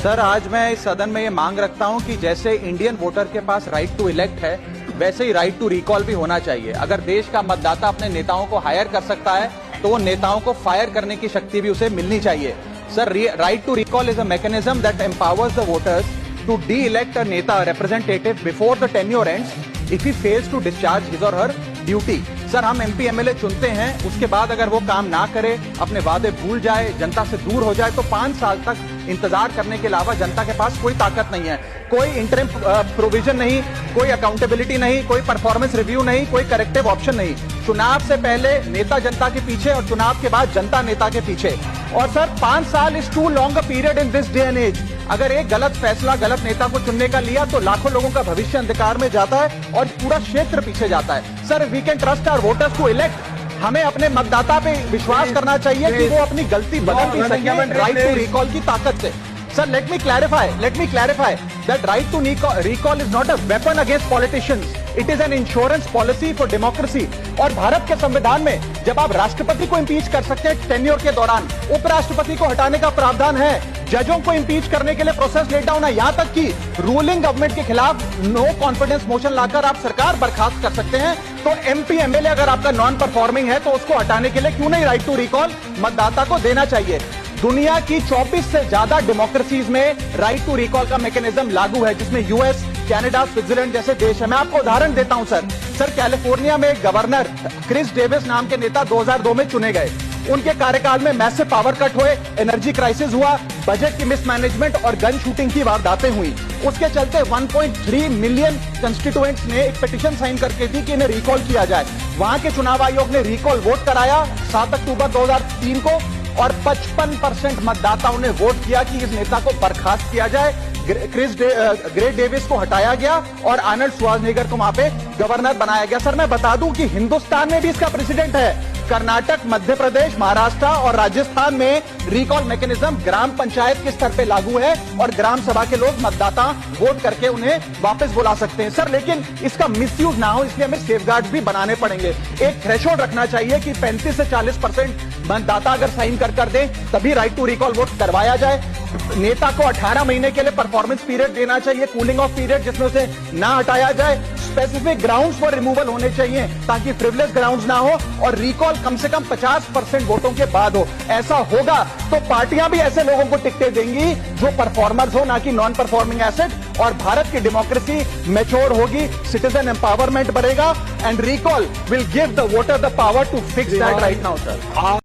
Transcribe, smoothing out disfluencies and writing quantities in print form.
Sir, आज मैं इस सदन में ये मांग रखता हूं कि जैसे इंडियन वोटर के पास राइट टू इलेक्ट है, वैसे ही राइट टू रिकॉल भी होना चाहिए। अगर देश का मतदाता अपने नेताओं को हायर कर सकता है तो वो नेताओं को फायर करने की शक्ति भी उसे मिलनी चाहिए। Sir, right to recall is a mechanism that empowers the voters to de elect a neta representative before the tenure ends if he fails to discharge his or her duty. Sir, हम MP MLA चुनते हैं, उसके बाद अगर वो काम ना करे, अपने वादे भूल जाए, जनता से दूर हो जाए, तो 5 साल तक इंतजार करने के अलावा जनता के पास कोई ताकत नहीं है। कोई इंटरिम प्रोविजन नहीं, कोई अकाउंटेबिलिटी नहीं, कोई परफॉर्मेंस रिव्यू नहीं, कोई करेक्टिव ऑप्शन नहीं। चुनाव से पहले नेता जनता के पीछे और चुनाव के बाद जनता नेता के पीछे। और सर, 5 साल is too long a period in this day and age. अगर एक गलत फैसला गलत नेता को चुनने का लिया तो लाखों लोगों का भविष्य अंधकार में जाता है और पूरा क्षेत्र पीछे जाता है। Sir, we can trust our voters to elect. हमें अपने मतदाता पे विश्वास करना चाहिए कि वो अपनी गलती बदल भी सके राइट टू रिकॉल की ताकत से। Sir, let me clarify that right to recall is not a weapon against politicians. It is an insurance policy for democracy. और भारत के संविधान में जब आप राष्ट्रपति को इम्पीच कर सकते हैं टेन्योर के दौरान, उपराष्ट्रपति को हटाने का प्रावधान है, जजों को इम्पीच करने के लिए प्रोसेस लेट डाउन है, यहाँ तक कि रूलिंग गवर्नमेंट के खिलाफ नो कॉन्फिडेंस मोशन लाकर आप सरकार बर्खास्त कर सकते हैं। तो एमपी एमएलए अगर आपका नॉन परफॉर्मिंग है तो उसको हटाने के लिए क्यों नहीं राइट टू रिकॉल मतदाता को देना चाहिए। दुनिया की 24 से ज्यादा डेमोक्रेसीज में राइट टू रिकॉल का मैकेनिज्म लागू है, जिसमें यूएस, कनाडा, स्विट्जरलैंड जैसे देश है। मैं आपको उदाहरण देता हूं सर, कैलिफोर्निया में एक गवर्नर क्रिस डेविस नाम के नेता 2002 में चुने गए। उनके कार्यकाल में मैसिव पावर कट हुए, एनर्जी क्राइसिस हुआ, बजट की मिसमैनेजमेंट और गन शूटिंग की वारदातें हुई। उसके चलते 1.3 मिलियन कंस्टिट्यूएंट्स ने एक पिटीशन साइन करके दी कि इन्हें रिकॉल किया जाए। वहां के चुनाव आयोग ने रिकॉल वोट कराया 7 अक्टूबर 2003 को और 55% मतदाताओं ने वोट किया कि इस नेता को बर्खास्त किया जाए। ग्रेट डेविस को हटाया गया और आर्नल्ड श्वार्ज़नेगर को वहां पे गवर्नर बनाया गया। सर, मैं बता दूं कि हिंदुस्तान में भी इसका प्रेसिडेंट है। कर्नाटक, मध्य प्रदेश, महाराष्ट्र और राजस्थान में रिकॉल मैकेनिज्म ग्राम पंचायत के स्तर पे लागू है और ग्राम सभा के लोग मतदाता वोट करके उन्हें वापस बुला सकते हैं। सर, लेकिन इसका मिसयूज ना हो, इसलिए हमें सेफगार्ड भी बनाने पड़ेंगे। एक थ्रेशोल्ड रखना चाहिए कि 35 से 40% मतदाता अगर साइन कर दे तभी राइट टू रिकॉल वोट करवाया जाए। नेता को 18 महीने के लिए परफॉर्मेंस पीरियड देना चाहिए, कूलिंग ऑफ पीरियड, जिसमें उसे ना हटाया जाए। स्पेसिफिक ग्राउंड्स पर रिमूवल होने चाहिए ताकि फ्रिवलेस ग्राउंड्स ना हो और रिकॉल कम से कम 50% वोटों के बाद हो। ऐसा होगा तो पार्टियां भी ऐसे लोगों को टिकटें देंगी जो परफॉर्मर्स हो, ना कि नॉन परफॉर्मिंग एसेट, और भारत की डेमोक्रेसी मैच्योर होगी, सिटीजन एम्पावरमेंट बढ़ेगा and recall will give the voter the power to fix that right now sir.